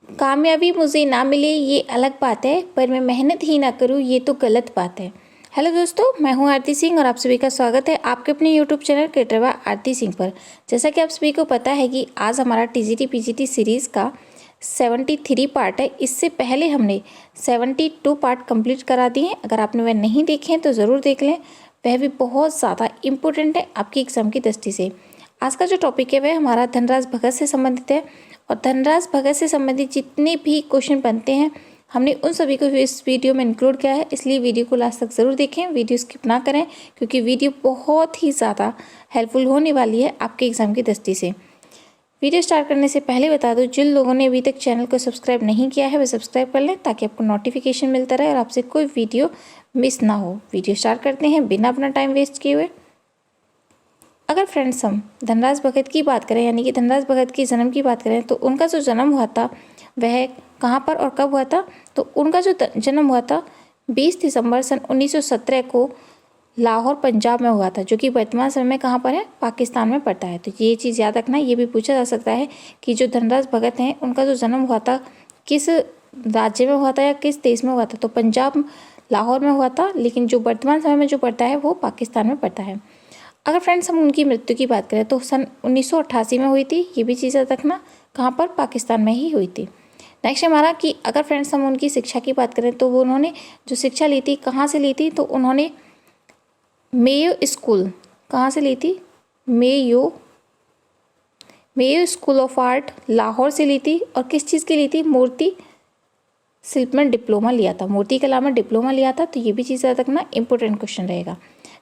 कामयाबी मुझे ना मिले ये अलग बात है, पर मैं मेहनत ही ना करूँ ये तो गलत बात है। हेलो दोस्तों, मैं हूं आरती सिंह और आप सभी का स्वागत है आपके अपने यूट्यूब चैनल क्रिएटर बाय आरती सिंह पर। जैसा कि आप सभी को पता है कि आज हमारा टीजीटी पीजीटी सीरीज़ का 73 पार्ट है। इससे पहले हमने 72 पार्ट कंप्लीट करा दिए हैं। अगर आपने वह नहीं देखे हैं तो ज़रूर देख लें, वह भी बहुत ज़्यादा इम्पोर्टेंट है आपकी एग्ज़ाम की दृष्टि से। आज का जो टॉपिक है वह हमारा धनराज भगत से संबंधित है और धनराज भगत से संबंधित जितने भी क्वेश्चन बनते हैं हमने उन सभी को इस वीडियो में इंक्लूड किया है। इसलिए वीडियो को लास्ट तक ज़रूर देखें, वीडियो स्किप ना करें, क्योंकि वीडियो बहुत ही ज़्यादा हेल्पफुल होने वाली है आपके एग्ज़ाम की दृष्टि से। वीडियो स्टार्ट करने से पहले बता दूं, जिन लोगों ने अभी तक चैनल को सब्सक्राइब नहीं किया है वे सब्सक्राइब कर लें ताकि आपको नोटिफिकेशन मिलता रहे और आपसे कोई वीडियो मिस ना हो। वीडियो स्टार्ट करते हैं बिना अपना टाइम वेस्ट किए हुए। अगर फ्रेंड्स हम धनराज भगत की बात करें, यानी कि धनराज भगत के जन्म की बात करें, तो उनका जो जन्म हुआ था वह कहाँ पर और कब हुआ था? तो उनका जो जन्म हुआ था 20 दिसंबर सन 1917 को लाहौर पंजाब में हुआ था, जो कि वर्तमान समय में कहाँ पर है? पाकिस्तान में पड़ता है। तो ये चीज़ याद रखना। ये भी पूछा जा सकता है कि जो धनराज भगत हैं उनका जो जन्म हुआ था किस राज्य में हुआ था या किस देश में हुआ था? तो पंजाब लाहौर में हुआ था, लेकिन जो वर्तमान समय में जो पड़ता है वो पाकिस्तान में पड़ता है। अगर फ्रेंड्स हम उनकी मृत्यु की बात करें तो सन 1988 में हुई थी। ये भी चीज़ याद रखना, कहाँ पर? पाकिस्तान में ही हुई थी। नेक्स्ट हमारा कि अगर फ्रेंड्स हम उनकी शिक्षा की बात करें तो वो उन्होंने जो शिक्षा ली थी कहाँ से ली थी? तो उन्होंने मेयो स्कूल, कहाँ से ली थी? Mayo school of art Lahore से ली थी। और किस चीज़ की ली थी? मूर्ति शिल्प में डिप्लोमा लिया था, मूर्ति कला में डिप्लोमा लिया था। तो ये भी चीज़ याद रखना, इंपॉर्टेंट क्वेश्चन रहेगा।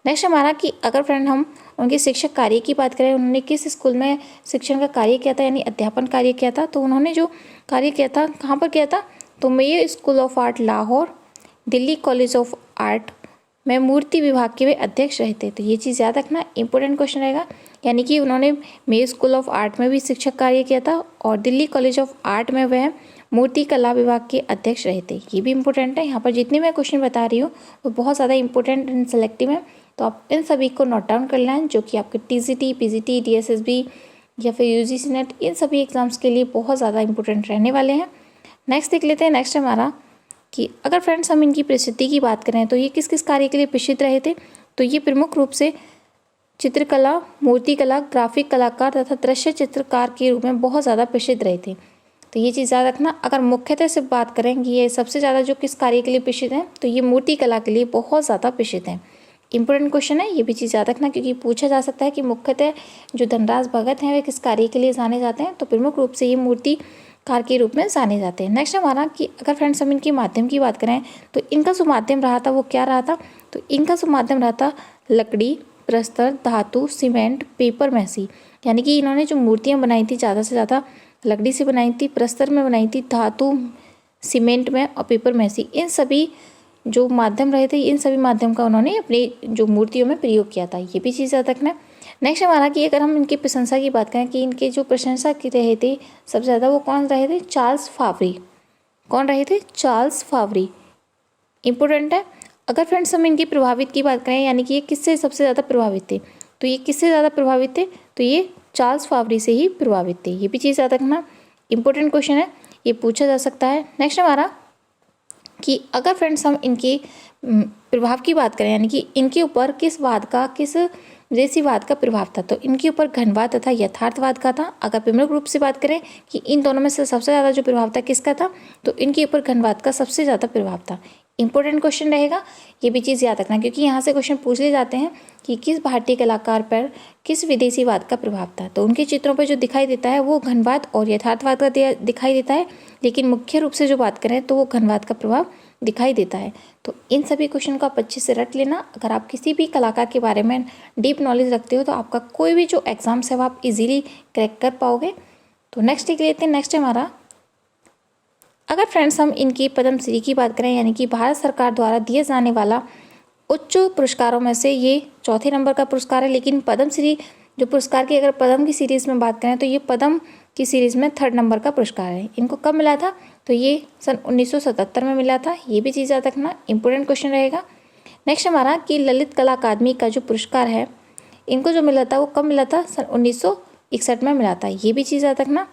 नेक्स्ट हमारा कि अगर फ्रेंड हम उनके शिक्षक कार्य की बात करें, उन्होंने किस स्कूल में शिक्षण का कार्य किया था, यानी अध्यापन कार्य किया था? तो उन्होंने जो कार्य किया था कहाँ पर किया था? तो Mayo school of art Lahore, Delhi college of art में मूर्ति विभाग के वे अध्यक्ष रहे थे। तो ये चीज़ याद रखना, इंपॉर्टेंट क्वेश्चन रहेगा। यानी कि उन्होंने मेयो स्कूल ऑफ आर्ट में भी शिक्षक कार्य किया था और दिल्ली कॉलेज ऑफ आर्ट में वह मूर्ति कला विभाग के अध्यक्ष रहे थे। ये भी इंपॉर्टेंट है। यहाँ पर जितने मैं क्वेश्चन बता रही हूँ वो बहुत ज़्यादा इंपॉर्टेंट एंड सेलेक्टिव है, तो आप इन सभी को नोट डाउन कर लें, जो कि आपके टीजीटी, पीजीटी, डीएसएसबी या फिर यूजीसी नेट, इन सभी एग्जाम्स के लिए बहुत ज़्यादा इंपॉर्टेंट रहने वाले हैं। नेक्स्ट देख लेते हैं। नेक्स्ट हमारा कि अगर फ्रेंड्स हम इनकी प्रसिद्धि की बात करें तो ये किस किस कार्य के लिए प्रसिद्ध रहे थे? तो ये प्रमुख रूप से चित्रकला, मूर्तिकला, ग्राफिक कलाकार तथा दृश्य चित्रकार के रूप में बहुत ज़्यादा प्रसिद्ध रहे थे। तो ये चीज़ याद रखना। अगर मुख्यतः से बात करें कि ये सबसे ज़्यादा जो किस कार्य के लिए प्रसिद्ध हैं, तो ये मूर्ति कला के लिए बहुत ज़्यादा प्रसिद्ध हैं। इंपॉर्टेंट क्वेश्चन है, ये भी चीज़ याद रखना, क्योंकि पूछा जा सकता है कि मुख्यतः जो धनराज भगत हैं वे किस कार्य के लिए जाने जाते हैं? तो प्रमुख रूप से ये मूर्तिकार के रूप में जाने जाते हैं। नेक्स्ट हमारा कि अगर फ्रेंड्स हम इनके माध्यम की बात करें तो इनका जो माध्यम रहा था वो क्या रहा था? तो इनका जो माध्यम रहा था लकड़ी, प्रस्तर, धातु, सीमेंट, पेपर, मैसी। यानी कि इन्होंने जो मूर्तियाँ बनाई थी ज़्यादा से ज़्यादा लकड़ी से बनाई थी, प्रस्तर में बनाई थी, धातु, सीमेंट में और पेपर मैसी। इन सभी जो माध्यम रहे थे, इन सभी माध्यम का उन्होंने अपनी जो मूर्तियों में प्रयोग किया था। ये भी चीज़ याद रखना। नेक्स्ट हमारा कि अगर हम इनकी प्रशंसा की बात करें कि इनके जो प्रशंसा की रहे थे सबसे ज़्यादा, वो कौन रहे थे? चार्ल्स फावरी। कौन रहे थे? चार्ल्स फावरी। इंपॉर्टेंट है। अगर फ्रेंड्स हम इनकी प्रभावित की बात करें, यानी कि ये किससे सबसे ज़्यादा प्रभावित थे, तो ये किससे ज़्यादा प्रभावित थे? तो ये चार्ल्स फावरी से ही प्रभावित थे। ये भी चीज़ याद रखना, इंपॉर्टेंट क्वेश्चन है, ये पूछा जा सकता है। नेक्स्ट हमारा कि अगर फ्रेंड्स हम इनके प्रभाव की बात करें, यानी कि इनके ऊपर किस विदेशीवाद का प्रभाव था, तो इनके ऊपर घनवाद तथा यथार्थवाद का था। अगर प्रमुख रूप से बात करें कि इन दोनों में से सबसे ज़्यादा जो प्रभाव था किसका था, तो इनके ऊपर घनवाद का सबसे ज़्यादा प्रभाव था। इंपॉर्टेंट क्वेश्चन रहेगा, ये भी चीज़ याद रखना, क्योंकि यहाँ से क्वेश्चन पूछ ले जाते हैं कि किस भारतीय कलाकार पर किस विदेशीवाद का प्रभाव था। तो उनके चित्रों पर जो दिखाई देता है वो घनवाद और यथार्थवाद का दिखाई देता है, लेकिन मुख्य रूप से जो बात करें तो वो घनवाद का प्रभाव दिखाई देता है। तो इन सभी क्वेश्चन को आप अच्छे से रट लेना। अगर आप किसी भी कलाकार के बारे में डीप नॉलेज रखते हो तो आपका कोई भी जो एग्जाम्स है वो आप इजीली क्रैक कर पाओगे। तो नेक्स्ट देख लेते हैं। नेक्स्ट हमारा अगर फ्रेंड्स हम इनकी पद्मश्री की बात करें, यानी कि भारत सरकार द्वारा दिए जाने वाला उच्च पुरस्कारों में से ये चौथे नंबर का पुरस्कार है। लेकिन पद्मश्री जो पुरस्कार की अगर पद्म की सीरीज़ में बात करें तो ये पद्म की सीरीज़ में 3rd नंबर का पुरस्कार है। इनको कब मिला था? तो ये सन 1977 में मिला था। ये भी चीज़ याद रखना, इंपॉर्टेंट क्वेश्चन रहेगा। नेक्स्ट हमारा कि ललित कला अकादमी का जो पुरस्कार है इनको जो मिला था वो कब मिला था? सन 1961 में मिला था। ये भी चीज़ याद रखना।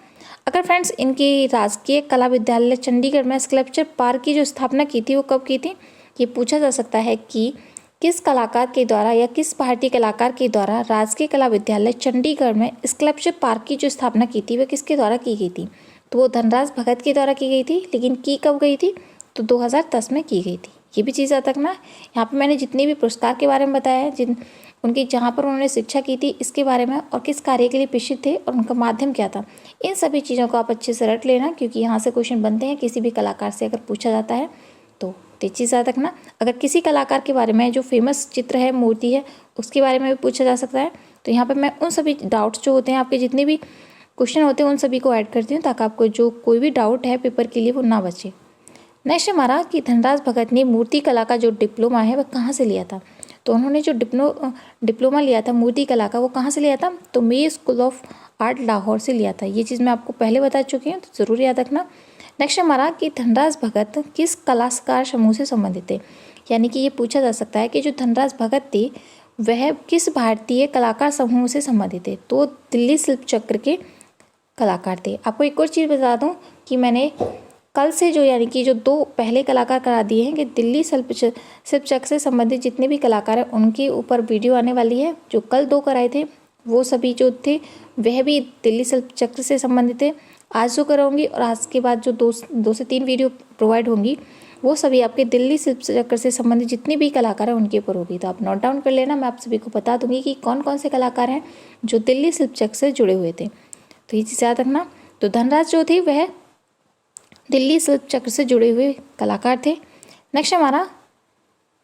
अगर फ्रेंड्स इनकी राजकीय कला विद्यालय चंडीगढ़ में स्कल्पचर पार्क की जो स्थापना की थी वो कब की थी, ये पूछा जा सकता है कि किस कलाकार के द्वारा या किस भारतीय कलाकार के द्वारा राजकीय कला विद्यालय चंडीगढ़ में स्कल्पचर पार्क की जो स्थापना की थी वह किसके द्वारा की गई थी। तो वो धनराज भगत के द्वारा की गई थी, लेकिन की कब गई थी, तो 2010 में की गई थी। ये भी चीज़ याद रखना। यहाँ पे मैंने जितने भी पुरस्कार के बारे में बताया है, जिन उनकी जहाँ पर उन्होंने शिक्षा की थी इसके बारे में, और किस कार्य के लिए प्रसिद्ध थे और उनका माध्यम क्या था, इन सभी चीज़ों को आप अच्छे से रट लेना, क्योंकि यहाँ से क्वेश्चन बनते हैं किसी भी कलाकार से अगर पूछा जाता है तो ये चीज़ याद रखना। अगर किसी कलाकार के बारे में जो फेमस चित्र है, मूर्ति है, उसके बारे में भी पूछा जा सकता है। तो यहाँ पर मैं उन सभी डाउट्स जो होते हैं, आपके जितने भी क्वेश्चन होते हैं, उन सभी को ऐड करती हूँ, ताकि आपको जो कोई भी डाउट है पेपर के लिए वो ना बचे। नेक्स्ट हमारा कि धनराज भगत ने मूर्ति कला का जो डिप्लोमा है वह कहाँ से लिया था। तो उन्होंने जो डिप्लोमा लिया था मूर्ति कला का, वो कहाँ से लिया था, तो mayor school of art Lahore से लिया था। ये चीज़ मैं आपको पहले बता चुकी हूँ, तो ज़रूर याद रखना। नेक्स्ट हमारा कि धनराज भगत किस कलाकार समूह से संबंधित थे, यानी कि ये पूछा जा सकता है कि जो धनराज भगत थे वह किस भारतीय कलाकार समूह से संबंधित थे। तो दिल्ली शिल्प चक्र के कलाकार थे। आपको एक और चीज़ बता दूं कि मैंने कल से जो यानी कि जो 2 पहले कलाकार करा दिए हैं कि दिल्ली शिल्प चक्र से संबंधित जितने भी कलाकार हैं उनके ऊपर वीडियो आने वाली है। जो कल 2 कराए थे वो सभी जो थे वह भी दिल्ली शिल्प चक्र से संबंधित थे। आज जो कराऊंगी और आज के बाद जो 2 से 3 वीडियो प्रोवाइड होंगी वो सभी आपके दिल्ली शिल्प चक्र से संबंधित जितने भी कलाकार हैं उनके ऊपर होगी। तो आप नोट डाउन कर लेना, मैं आप सभी को बता दूंगी कि कौन कौन से कलाकार हैं जो दिल्ली शिल्प चक्र से जुड़े हुए थे। तो ये चीज़ याद रखना। तो धनराज जो थे वह दिल्ली शिल्प चक्र से जुड़े हुए कलाकार थे। नेक्स्ट हमारा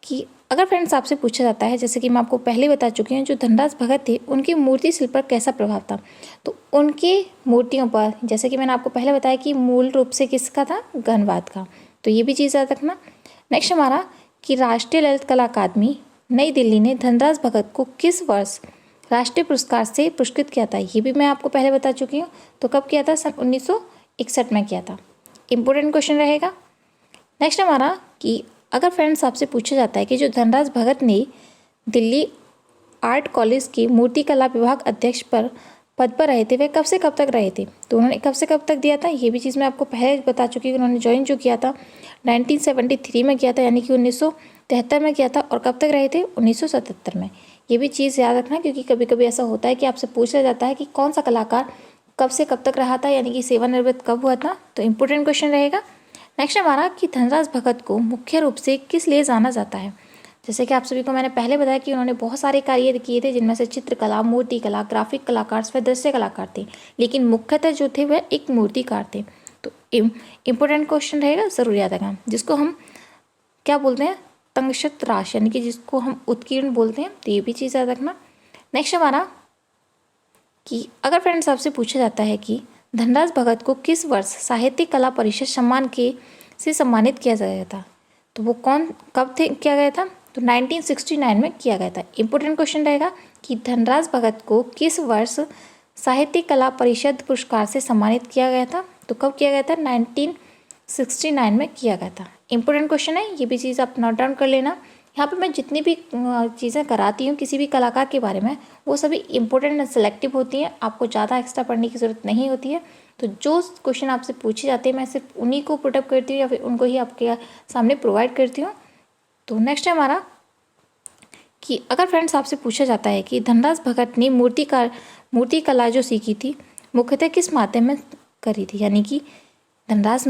कि अगर फ्रेंड्स आपसे पूछा जाता है, जैसे कि मैं आपको पहले बता चुकी हूँ, जो धनराज भगत थे उनकी मूर्ति शिल्प पर कैसा प्रभाव था। तो उनके मूर्तियों पर, जैसे कि मैंने आपको पहले बताया कि मूल रूप से किसका था, घनवाद का। तो ये भी चीज़ याद रखना। नेक्स्ट हमारा कि राष्ट्रीय ललित कला अकादमी नई दिल्ली ने धनराज भगत को किस वर्ष राष्ट्रीय पुरस्कार से पुरस्कृत किया था। ये भी मैं आपको पहले बता चुकी हूँ। तो कब किया था, सन 1961 में किया था। इंपॉर्टेंट क्वेश्चन रहेगा। नेक्स्ट हमारा कि अगर फ्रेंड्स आपसे पूछा जाता है कि जो धनराज भगत ने दिल्ली आर्ट कॉलेज के मूर्ति कला विभाग अध्यक्ष पद पर रहे थे, वह कब से कब तक रहे थे। तो उन्होंने कब से कब तक दिया था, ये भी चीज़ मैं आपको पहले बता चुकी हूँ। उन्होंने ज्वाइन जो किया था 1973 में किया था, यानी कि 1973 में किया था, और कब तक रहे थे, 1977 में। ये भी चीज़ याद रखना, क्योंकि कभी कभी ऐसा होता है कि आपसे पूछा जाता है कि कौन सा कलाकार कब से कब तक रहा था, यानी कि सेवानिवृत्त कब हुआ था। तो इम्पोर्टेंट क्वेश्चन रहेगा। नेक्स्ट हमारा कि धनराज भगत को मुख्य रूप से किस लिए जाना जाता है। जैसे कि आप सभी को मैंने पहले बताया कि उन्होंने बहुत सारे कार्य किए थे, जिनमें से चित्रकला, मूर्ति कला, ग्राफिक कलाकार व दृश्य कलाकार थे, लेकिन मुख्यतः जो थे वह एक मूर्तिकार थे। तो इम्पोर्टेंट क्वेश्चन रहेगा, ज़रूर याद रखना, जिसको हम क्या बोलते हैं, तंगशत राश, यानी कि जिसको हम उत्कीर्ण बोलते हैं। तो ये भी चीज़ याद रखना। नेक्स्ट हमारा कि अगर फ्रेंड्स आपसे पूछा जाता है कि धनराज भगत को किस वर्ष साहित्य कला परिषद सम्मान से सम्मानित किया गया था, तो वो कब किया गया था, तो 1969 में किया गया था। इंपॉर्टेंट क्वेश्चन रहेगा कि धनराज भगत को किस वर्ष साहित्य कला परिषद पुरस्कार से सम्मानित किया गया था, तो कब किया गया था, 1969 में किया गया था। इंपॉर्टेंट क्वेश्चन है, ये भी चीज़ आप नोट डाउन कर लेना। यहाँ पर मैं जितनी भी चीज़ें कराती हूँ किसी भी कलाकार के बारे में, वो सभी इंपॉर्टेंट एंड सेलेक्टिव होती हैं, आपको ज़्यादा एक्स्ट्रा पढ़ने की ज़रूरत नहीं होती है। तो जो क्वेश्चन आपसे पूछे जाते हैं मैं सिर्फ उन्हीं को पुटअप करती हूँ या फिर उनको ही आपके सामने प्रोवाइड करती हूँ। तो नेक्स्ट है हमारा कि अगर फ्रेंड्स आपसे पूछा जाता है कि धनराज भगत ने मूर्ति कला जो सीखी थी मुख्यतः किस माध्यम में करी थी, यानी कि धनराज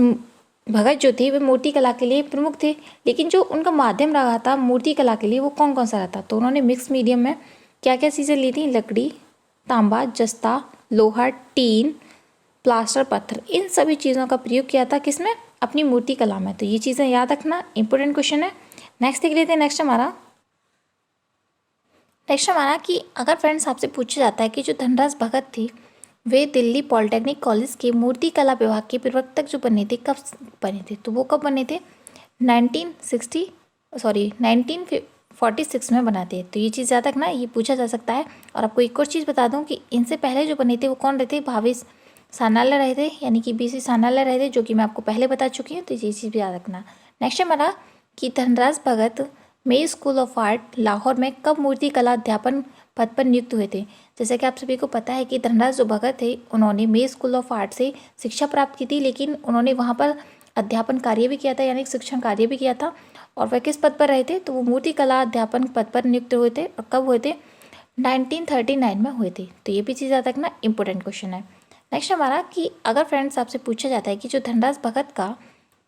भगत जो थे वे मूर्ति कला के लिए प्रमुख थे, लेकिन जो उनका माध्यम रहा था मूर्ति कला के लिए वो कौन कौन सा रहा था। तो उन्होंने मिक्स मीडियम में क्या क्या चीज़ें ली थी, लकड़ी, तांबा, जस्ता, लोहा, टीन, प्लास्टर, पत्थर, इन सभी चीज़ों का प्रयोग किया था किसमें, अपनी मूर्ति कला में। तो ये चीज़ें याद रखना, इंपॉर्टेंट क्वेश्चन है। नेक्स्ट देख लेते हैं। नेक्स्ट हमारा कि अगर फ्रेंड्स आपसे पूछा जाता है कि जो धनराज भगत थे वे दिल्ली पॉलिटेक्निक कॉलेज के मूर्ति कला विभाग के प्रवक्तक जो बने थे, कब बने थे, तो वो कब बने थे, 1946 में बनाते हैं। तो ये चीज़ याद रखना, ये पूछा जा सकता है। और आपको एक और चीज़ बता दूं कि इनसे पहले जो बने थे वो कौन रहे थे, भावेश सान्याल रहे थे, यानी कि BC सान्याल रहे थे, जो कि मैं आपको पहले बता चुकी हूँ। तो ये चीज़ भी याद रखना। नेक्स्ट हमारा कि Dhanraj Bhagat Mayo school of art Lahore में कब मूर्ति कला अध्यापन पद पर नियुक्त हुए थे। जैसे कि आप सभी को पता है कि धनराज जो भगत थे उन्होंने मे स्कूल ऑफ आर्ट से शिक्षा प्राप्त की थी, लेकिन उन्होंने वहाँ पर अध्यापन कार्य भी किया था, यानी शिक्षण कार्य भी किया था। और वह किस पद पर रहे थे? तो वो मूर्ति कला अध्यापन पद पर नियुक्त हुए थे। और कब हुए थे? 1939 में हुए थे। तो ये भी चीज़ याद रखना, इंपॉर्टेंट क्वेश्चन है। नेक्स्ट हमारा कि अगर फ्रेंड्स आपसे पूछा जाता है कि जो धनराज भगत का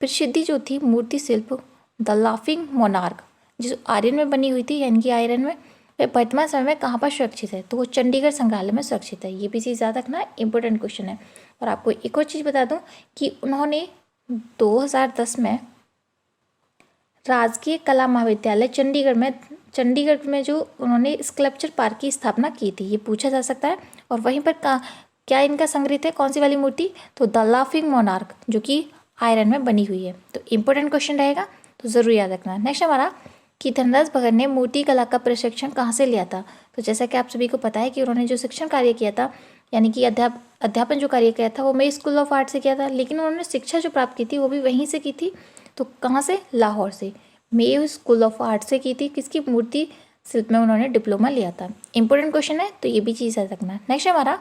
प्रसिद्धि जो थी मूर्ति शिल्प द लाफिंग मोनार्क जो आयरन में बनी हुई थी, यानी कि आयरन में, वह वर्तमान समय में कहाँ पर सुरक्षित है? तो वो चंडीगढ़ संग्रहालय में सुरक्षित है। ये भी चीज़ याद रखना, इंपॉर्टेंट क्वेश्चन है। और आपको एक और चीज़ बता दूं कि उन्होंने 2010 में राजकीय कला महाविद्यालय चंडीगढ़ में जो उन्होंने स्कल्पचर पार्क की स्थापना की थी, ये पूछा जा सकता है। और वहीं पर क्या इनका संग्रहित है? कौन सी वाली मूर्ति? तो द लाफिंग मोनार्क जो कि आयरन में बनी हुई है। तो इंपॉर्टेंट क्वेश्चन रहेगा, तो ज़रूर याद रखना। नेक्स्ट हमारा कि धनराज भगत ने मूर्ति कला का प्रशिक्षण कहाँ से लिया था? तो जैसा कि आप सभी को पता है कि उन्होंने जो शिक्षण कार्य किया था, यानी कि अध्यापन जो कार्य किया था, वो मे स्कूल ऑफ आर्ट से किया था, लेकिन उन्होंने शिक्षा जो प्राप्त की थी वो भी वहीं से की थी। तो कहाँ से? लाहौर से, मे स्कूल ऑफ आर्ट से की थी। किसकी? मूर्ति शिल्प में उन्होंने डिप्लोमा लिया था। इंपॉर्टेंट क्वेश्चन है, तो ये भी चीज़ याद रखना। नेक्स्ट हमारा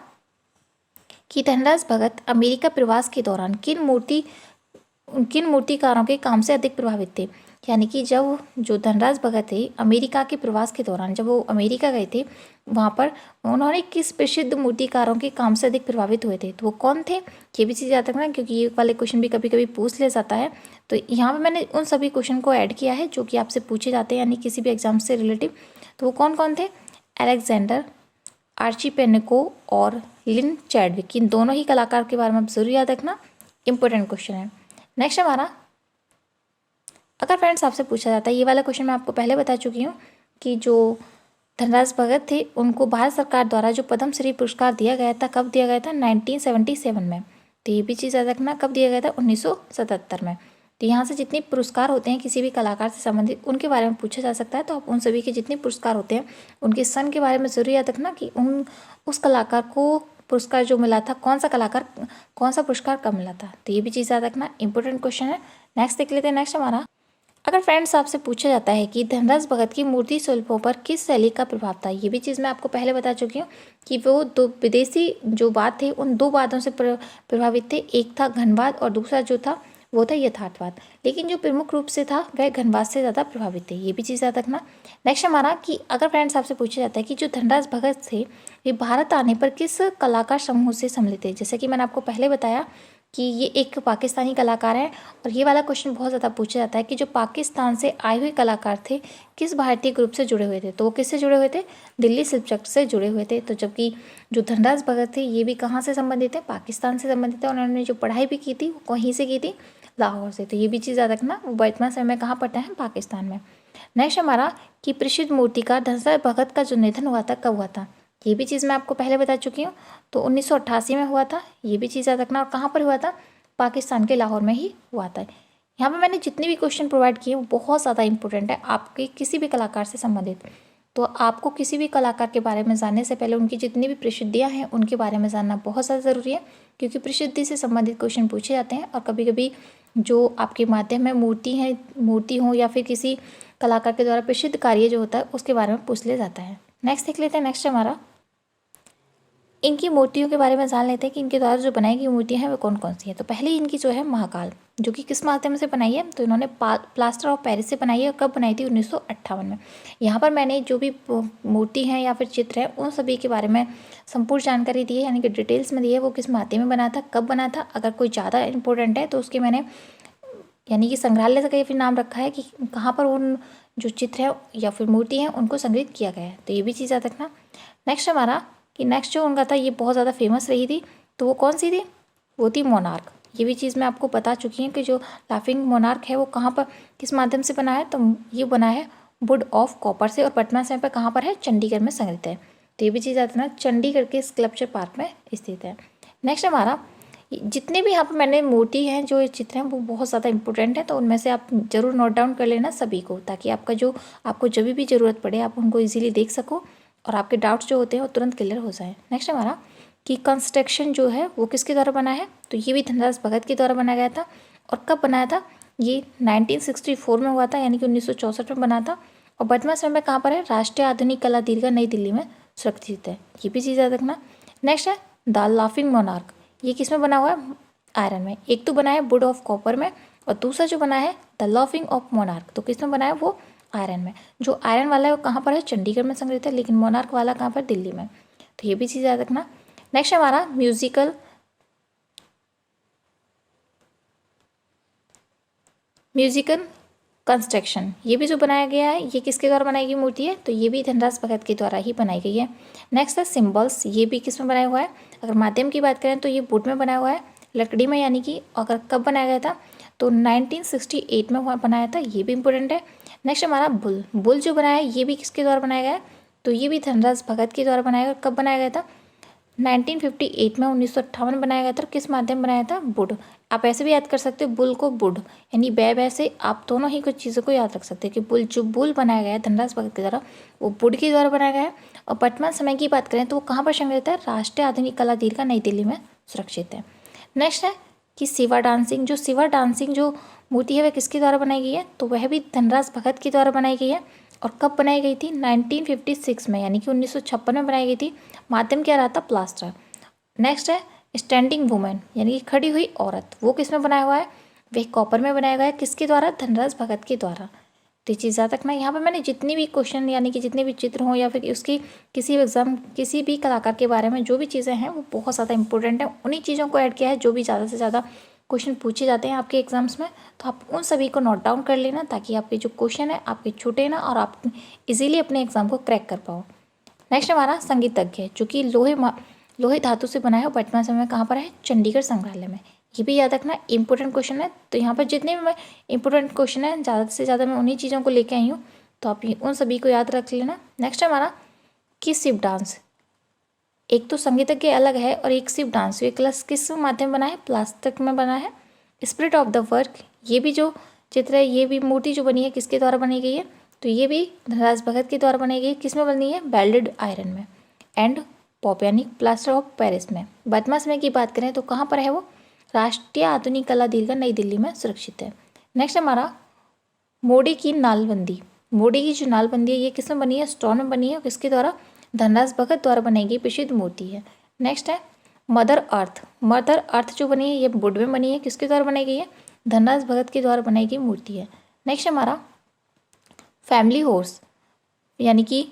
कि धनराज भगत अमेरिका प्रवास के दौरान किन मूर्तिकारों के काम से अधिक प्रभावित थे? यानी कि जब जो धनराज भगत थे अमेरिका के प्रवास के दौरान जब वो अमेरिका गए थे, वहाँ पर उन्होंने किस प्रसिद्ध मूर्तिकारों के काम से अधिक प्रभावित हुए थे? तो वो कौन थे? ये भी चीज़ याद रखना, क्योंकि ये वाले क्वेश्चन भी कभी कभी पूछ ले जाता है। तो यहाँ पर मैंने उन सभी क्वेश्चन को ऐड किया है जो कि आपसे पूछे जाते हैं, यानी किसी भी एग्जाम से रिलेटिव। तो वो कौन कौन थे? अलेक्जेंडर आर्चिपेनिको और लिन चैडविक, इन दोनों ही कलाकार के बारे में आप जरूर याद रखना, इंपॉर्टेंट क्वेश्चन है। नेक्स्ट हमारा, अगर फ्रेंड्स आपसे पूछा जाता है, ये वाला क्वेश्चन मैं आपको पहले बता चुकी हूँ कि जो धनराज भगत थे उनको भारत सरकार द्वारा जो पद्मश्री पुरस्कार दिया गया था, कब दिया गया था? 1977 में। तो ये भी चीज़ याद रखना, कब दिया गया था? 1977 में। तो यहाँ से जितने पुरस्कार होते हैं किसी भी कलाकार से संबंधित, उनके बारे में पूछा जा सकता है। तो आप उन सभी के जितने पुरस्कार होते हैं उनके सन के बारे में ज़रूर याद रखना कि उस कलाकार को पुरस्कार जो मिला था, कौन सा पुरस्कार कब मिला था। तो ये भी चीज़ याद रखना, इंपॉर्टेंट क्वेश्चन है। नेक्स्ट देख लेते हैं। नेक्स्ट हमारा, अगर फ्रेंड्स आपसे पूछा जाता है कि धनराज भगत की मूर्ति शिल्पों पर किस शैली का प्रभाव था? ये भी चीज़ मैं आपको पहले बता चुकी हूँ कि वो दो विदेशी जो वाद थे उन दो वादों से प्रभावित थे। एक था घनवाद और दूसरा जो था वो था यथार्थवाद, लेकिन जो प्रमुख रूप से था वह घनवाद से ज़्यादा प्रभावित थे। ये भी चीज़ याद रखना। नेक्स्ट हमारा कि अगर फ्रेंड्स आपसे पूछा जाता है कि जो धनराज भगत थे वे भारत आने पर किस कलाकार समूह से सम्मिलित थे? जैसे कि मैंने आपको पहले बताया कि ये एक पाकिस्तानी कलाकार है। और ये वाला क्वेश्चन बहुत ज़्यादा पूछा जाता है कि जो पाकिस्तान से आए हुए कलाकार थे किस भारतीय ग्रुप से जुड़े हुए थे? तो वो किससे जुड़े हुए थे? दिल्ली शिल्पचक्र से जुड़े हुए थे। तो जबकि जो धनराज भगत थे ये भी कहाँ से संबंधित है? पाकिस्तान से संबंधित है। उन्होंने जो पढ़ाई भी की थी वो कहीं से की थी? लाहौर से। तो ये भी चीज़ याद रखना, वो वर्तमान समय में कहाँ पढ़ते हैं? पाकिस्तान में। नेक्स्ट हमारा कि प्रसिद्ध मूर्तिकार धनराज भगत का जो निधन हुआ था कब हुआ था? ये भी चीज़ मैं आपको पहले बता चुकी हूँ। तो 1988 में हुआ था। ये भी चीज़ याद रखना। और कहाँ पर हुआ था? पाकिस्तान के लाहौर में ही हुआ था। यहाँ पे मैंने जितने भी क्वेश्चन प्रोवाइड किए वो बहुत ज़्यादा इंपॉर्टेंट है आपके किसी भी कलाकार से संबंधित। तो आपको किसी भी कलाकार के बारे में जानने से पहले उनकी जितनी भी प्रसिद्धियाँ हैं उनके बारे में जानना बहुत ज़्यादा ज़रूरी है, क्योंकि प्रसिद्धि से संबंधित क्वेश्चन पूछे जाते हैं। और कभी कभी जो आपके माध्यम में मूर्ति हो या फिर किसी कलाकार के द्वारा प्रसिद्ध कार्य जो होता है उसके बारे में पूछ लिया जाता है। नेक्स्ट देख लेते हैं। नेक्स्ट हमारा इनकी मूर्तियों के बारे में जान लेते हैं कि इनके द्वारा जो बनाई गई मूर्तियाँ हैं वो कौन कौन सी हैं। तो पहले इनकी जो है महाकाल, जो कि किस माध्यम से बनाई है? तो इन्होंने प्लास्टर ऑफ पेरिस से बनाई है। और कब बनाई थी? 1958 में। यहाँ पर मैंने जो भी मूर्ति हैं या फिर चित्र हैं उन सभी के बारे में संपूर्ण जानकारी दी है, यानी कि डिटेल्स में दी है। वो किस माध्यम में बना था, कब बना था। अगर कोई ज़्यादा इंपॉर्टेंट है तो उसके मैंने यानी कि संग्रहालय से कहीं फिर नाम रखा है कि कहाँ पर उन जो चित्र है या फिर मूर्ति हैं उनको संग्रहित किया गया है। तो ये भी चीज़ याद रखना। नेक्स्ट हमारा कि नेक्स्ट जो उनका था ये बहुत ज़्यादा फेमस रही थी, तो वो कौन सी थी? वो थी मोनार्क। ये भी चीज़ मैं आपको बता चुकी हूँ कि जो लाफिंग मोनार्क है वो कहाँ पर किस माध्यम से बना है? तो ये बना है वुड ऑफ कॉपर से। और वर्तमान समय पर कहाँ पर है? चंडीगढ़ में संग्रहित है। तो ये भी चीज़ याद रखना, चंडीगढ़ के स्कल्पचर पार्क में स्थित है। नेक्स्ट हमारा जितने भी यहाँ पर मैंने मूर्ति हैं जो चित्र हैं वो बहुत ज़्यादा इंपॉर्टेंट है, तो उनमें से आप जरूर नोट डाउन कर लेना सभी को, ताकि आपको जब भी ज़रूरत पड़े आप उनको ईजिली देख सको और आपके डाउट्स जो होते हैं वो तुरंत क्लियर हो जाए। नेक्स्ट हमारा कि कंस्ट्रक्शन जो है वो किसके द्वारा बना है? तो ये भी धनराज भगत के द्वारा बनाया गया था। और कब बनाया था? ये 1964 में हुआ था, यानी कि 1964 में बना था। और वर्तमान समय में कहाँ पर है? राष्ट्रीय आधुनिक कला दीर्घा नई दिल्ली में सुरक्षित है, ये भी चीज़ याद रखना। नेक्स्ट है द लाफिंग मोनार्क, ये किस में बना हुआ है? आयरन में। एक तो बना है वुड ऑफ कॉपर में और दूसरा जो बना है द लाफिंग ऑफ मोनार्क, तो किस में बना है? वो आयरन में। जो आयरन वाला है वो कहाँ पर है? चंडीगढ़ में संग्रहित है, लेकिन मोनार्क वाला कहाँ पर? दिल्ली में। तो ये भी चीज़ याद रखना। नेक्स्ट हमारा म्यूजिकल कंस्ट्रक्शन, ये भी जो बनाया गया है ये किसके द्वारा बनाई गई मूर्ति है? तो ये भी धनराज भगत के द्वारा ही बनाई गई है। नेक्स्ट है सिम्बल्स, ये भी किस में बनाया हुआ है? अगर माध्यम की बात करें तो ये वुड में बनाया हुआ है, लकड़ी में, यानी कि अगर कब बनाया गया था? तो 1968 में हुआ बनाया था, ये भी इंपॉर्टेंट है। नेक्स्ट हमारा बुल जो बनाया है ये भी किसके द्वारा बनाया गया है? तो ये भी धनराज भगत के द्वारा बनाया गया। कब बनाया गया था? 1958 में, 1958 में बनाया गया था। किस माध्यम बनाया था? वुड। आप ऐसे भी याद कर सकते हो बुल को वुड, यानी बै से आप दोनों ही कुछ चीज़ों को याद रख सकते हैं कि बुल बनाया गया है धनराज भगत के द्वारा, वो वुड के द्वारा बनाया गया है। और वर्तमान समय की बात करें तो वो कहाँ पर संग्रहित है? राष्ट्रीय आधुनिक कला दीर्घा नई दिल्ली में सुरक्षित है। नेक्स्ट है कि शिवा डांसिंग, जो मूर्ति है वह किसके द्वारा बनाई गई है? तो वह भी धनराज भगत के द्वारा बनाई गई है। और कब बनाई गई थी? 1956 में, यानी कि 1956 में बनाई गई थी। माध्यम क्या रहा था? प्लास्टर। नेक्स्ट है स्टैंडिंग वुमेन, यानी कि खड़ी हुई औरत, वो किस में बनाया हुआ है? वह कॉपर में बनाया गया है। किसके द्वारा? धनराज भगत के द्वारा। तो ये चीज़ याद रखना। यहाँ पर मैंने जितनी भी क्वेश्चन यानी कि जितने भी चित्र हों या फिर उसकी किसी भी एग्जाम किसी भी कलाकार के बारे में जो भी चीज़ें हैं वो बहुत ज़्यादा इंपॉर्टेंट है, उन्हीं चीज़ों को ऐड किया है जो भी ज़्यादा से ज़्यादा क्वेश्चन पूछे जाते हैं आपके एग्जाम्स में। तो आप उन सभी को नोट डाउन कर लेना ताकि आपके जो क्वेश्चन है आपके छूटे ना और आप इजीली अपने एग्जाम को क्रैक कर पाओ। नेक्स्ट हमारा संगीतज्ञ, जो कि लोहे धातु से बना है, वर्तमान समय में कहाँ पर है? चंडीगढ़ संग्रहालय में। ये भी याद रखना, इंपॉर्टेंट क्वेश्चन है। तो यहाँ पर जितने भी मैं इंपॉर्टेंट क्वेश्चन है ज़्यादा से ज़्यादा मैं उन्हीं चीज़ों को लेके आई हूँ, तो आप उन सभी को याद रख लेना। नेक्स्ट हमारा किस शिव डांस, एक तो संगीतज्ञ अलग है और एक शिव डांस, ये क्लास किस माध्यम बना है? प्लास्टिक में बना है। स्पिरिट ऑफ द वर्क, ये भी जो चित्र है ये भी मूर्ति जो बनी है किसके द्वारा बनाई गई है? तो ये भी धनराज भगत के द्वारा बनाई गई है। किस में बनी है? वेल्डेड आयरन में। एंड पॉप यानी प्लास्टर ऑफ पेरिस में। वर्तमान समय की बात करें तो कहाँ पर है वो? राष्ट्रीय आधुनिक कला दीर्घा नई दिल्ली में सुरक्षित है। नेक्स्ट हमारा मोडी की नालबंदी, मोडी की जो नालबंदी है ये किस में बनी है? स्टोन में बनी है। किसके द्वारा? धनराज भगत द्वारा बनाई गई प्रसिद्ध मूर्ति है। नेक्स्ट है मदर अर्थ जो बनी है ये वुड में बनी है। किसके द्वारा बनाई गई है? धनराज भगत के द्वारा बनाई गई मूर्ति है। नेक्स्ट हमारा फैमिली हॉर्स, यानी कि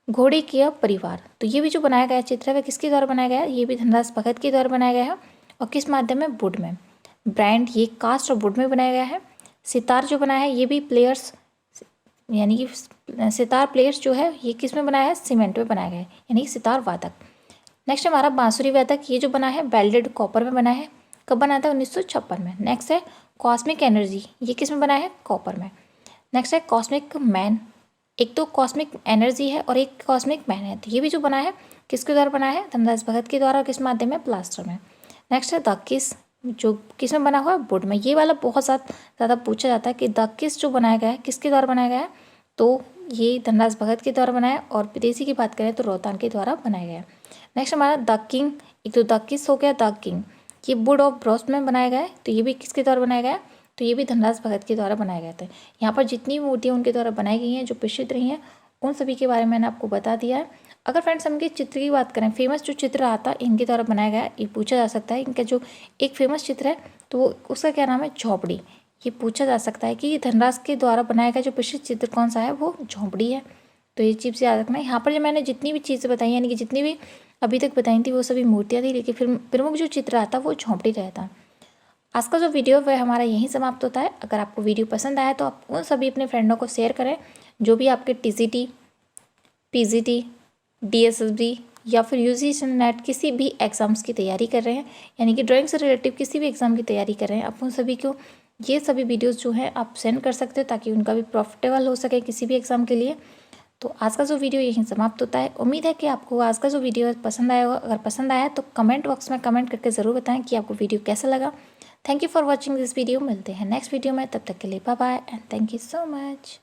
घोड़े का परिवार, तो ये भी जो बनाया गया चित्र है वह किसके द्वारा बनाया गया है? ये भी धनराज भगत के द्वारा बनाया गया है। और किस माध्यम में? वुड में। ब्रांड, ये कास्ट और वुड में बनाया गया है। सितार जो बनाया है ये भी प्लेयर्स, यानी कि सितार प्लेयर्स जो है ये किस में बनाया है? सीमेंट में बनाया गया है, यानी कि सितार वादक। नेक्स्ट हमारा बांसुरी वादक, ये जो बना है वेल्डेड कॉपर में बना है। कब बना था? 1956 में। नेक्स्ट है कॉस्मिक एनर्जी, ये किस में बना है? कॉपर में। नेक्स्ट है कॉस्मिक मैन, एक तो कॉस्मिक एनर्जी है और एक कॉस्मिक मैन है, तो ये भी जो बना है किसके द्वारा बना है? धनराज भगत के द्वारा। किस माध्यम में? प्लास्टर में। नेक्स्ट है द किस, जो किस में बना हुआ है? वुड में। ये वाला बहुत ज़्यादा पूछा जाता है कि द किस जो बनाया गया है किसके द्वारा बनाया गया है? तो ये धनराज भगत के द्वारा बनाया है। और विदेशी की बात करें तो रोहतांग के द्वारा बनाया गया है। नेक्स्ट हमारा द किंग, एक तो द किस हो गया, द किंग, ये वुड ऑफ ब्रॉस में बनाया गया है, तो ये भी किसके द्वारा बनाया गया है? तो ये भी धनराज भगत के द्वारा बनाया गया था। यहाँ पर जितनी मूर्तियाँ उनके द्वारा बनाई गई हैं जो प्रसिद्ध रही हैं उन सभी के बारे में मैंने आपको बता दिया है। अगर फ्रेंड्स हम इनके चित्र की बात करें, फेमस जो चित्र आता है इनके द्वारा बनाया गया है, ये पूछा जा सकता है इनका जो एक फेमस चित्र है तो उसका क्या नाम है? झोपड़ी। ये पूछा जा सकता है कि धनराज के द्वारा बनाया गया जो प्रसिद्ध चित्र कौन सा है? वो झोपड़ी है। तो ये चीज़ याद रखना है। यहाँ पर जो मैंने जितनी भी चीज़ें बताई यानी कि जितनी भी अभी तक बताई थी वो सभी मूर्तियाँ थी, लेकिन फिर प्रमुख जो चित्र आता वो झोपड़ी रहता है। आज का जो वीडियो वह हमारा यहीं समाप्त होता है। अगर आपको वीडियो पसंद आया तो आप उन सभी अपने फ्रेंडों को शेयर करें जो भी आपके टीजीटी, पीजीटी, डीएसएसबी या फिर यूजीसी नेट किसी भी एग्ज़ाम्स की तैयारी कर रहे हैं, यानी कि ड्राइंग से रिलेटिव किसी भी एग्ज़ाम की तैयारी कर रहे हैं, आप उन सभी को ये सभी वीडियोस जो हैं आप सेंड कर सकते हो ताकि उनका भी प्रॉफिटेबल हो सके किसी भी एग्ज़ाम के लिए। तो आज का जो वीडियो यहीं समाप्त होता है। उम्मीद है कि आपको आज का जो वीडियो पसंद आया होगा। अगर पसंद आया तो कमेंट बॉक्स में कमेंट करके ज़रूर बताएं कि आपको वीडियो कैसा लगा। Thank you for watching this video. मिलते हैं नेक्स्ट वीडियो में, तब तक के लिए bye bye and thank you so much.